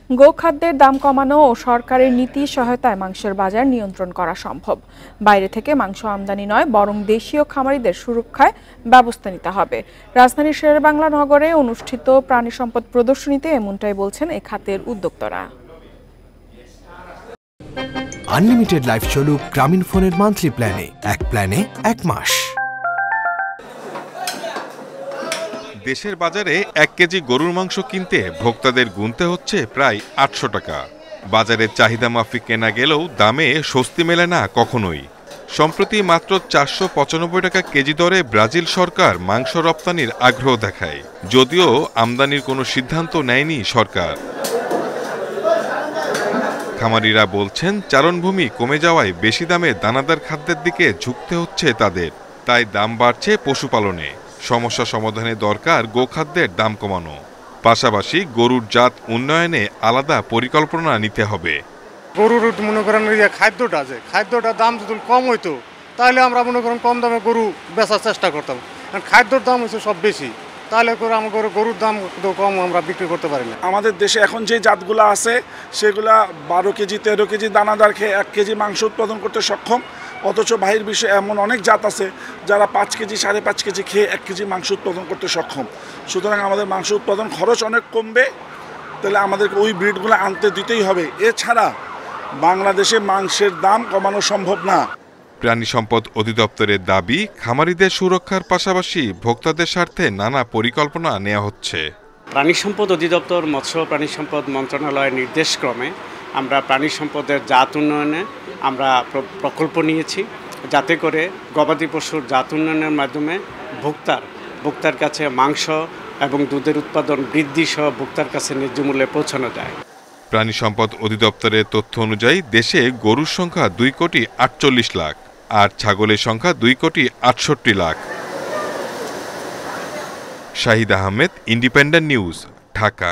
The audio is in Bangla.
গোখাদ্যের দাম কমানো ও সরকারের নীতি সহায়তায় মাংসের বাজার নিয়ন্ত্রণ করা সম্ভব। বাইরে থেকে মাংস আমদানি নয়, বরং দেশীয় খামারিদের সুরক্ষায় ব্যবস্থা নিতে হবে। রাজধানীর শেরেবাংলা নগরে অনুষ্ঠিত প্রাণী সম্পদ প্রদর্শনীতে এমনটাই বলছেন এ খাতের উদ্যোক্তারা। আনলিমিটেড লাইফ চলুক গ্রামীণফোনের মান্থলি প্ল্যানে, এক প্ল্যানে 1 মাস। দেশের বাজারে 1 কেজি গরুর মাংস কিনতে ভোক্তাদের গুনতে হচ্ছে প্রায় 800 টাকা। বাজারের চাহিদা মাফিক কেনা গেলেও দামে স্বস্তি মেলে না কখনোই। সম্প্রতি মাত্র 495 টাকা কেজি দরে ব্রাজিল সরকার মাংস রপ্তানির আগ্রহ দেখায়, যদিও আমদানির কোনো সিদ্ধান্ত নেয়নি সরকার। খামারিরা বলছেন, চারণভূমি কমে যাওয়ায় বেশি দামে দানাদার খাদ্যের দিকে ঝুঁকতে হচ্ছে তাদের, তাই দাম বাড়ছে পশুপালনে। সমস্যা সমাধানে দরকার গোখাদ্যের দাম কমানো, পাশাপাশি গরুর জাত উন্নয়নে আলাদা পরিকল্পনা নিতে হবে। গরুর মনে করেন খাদ্যটা দাম যদি কম হইতো তাহলে আমরা মনে করেন কম দামে গরু বেচার চেষ্টা করতাম। কারণ খাদ্যর দাম হচ্ছে সব বেশি, তাহলে করে আমার গরুর দাম কম আমরা বিক্রি করতে পারি না। আমাদের দেশে এখন যে জাতগুলো আছে সেগুলা 12 কেজি 13 কেজি দানাদার খেয়ে 1 কেজি মাংস উৎপাদন করতে সক্ষম, অথচ বাহির বিশ্বে এমন অনেক জাত আছে যারা 5 কেজি 5.5 কেজি খেয়ে 1 কেজি মাংস উৎপাদন করতে সক্ষম। সুতরাং আমাদের মাংস উৎপাদন খরচ অনেক কমবে, তাহলে আমাদেরকে ওই ব্রিডগুলো আনতে দিতেই হবে। এছাড়া বাংলাদেশে মাংসের দাম কমানো সম্ভব না। প্রাণী সম্পদ অধিদপ্তরের দাবি, খামারিদের সুরক্ষার পাশাপাশি ভোক্তাদের স্বার্থে নানা পরিকল্পনা নেওয়া হচ্ছে। প্রাণী সম্পদ অধিদপ্তর, মৎস্য প্রাণী সম্পদ মন্ত্রণালয়ের নির্দেশক্রমে আমরা প্রাণী সম্পদের জাত উন্নয়নে আমরা প্রকল্প নিয়েছি, যাতে করে গবাদি পশুর জাত উন্নয়নের মাধ্যমে ভোক্তার কাছে মাংস এবং দুধের উৎপাদন বৃদ্ধি সহ ভোক্তার কাছে ন্যায্য মূল্যে পৌঁছানো যায়। প্রাণী সম্পদ অধিদপ্তরের তথ্য অনুযায়ী দেশে গরুর সংখ্যা 2,48 লাখ আর ছাগলের সংখ্যা 2,68 লাখ। Shahid Ahmed, independent news, Dhaka.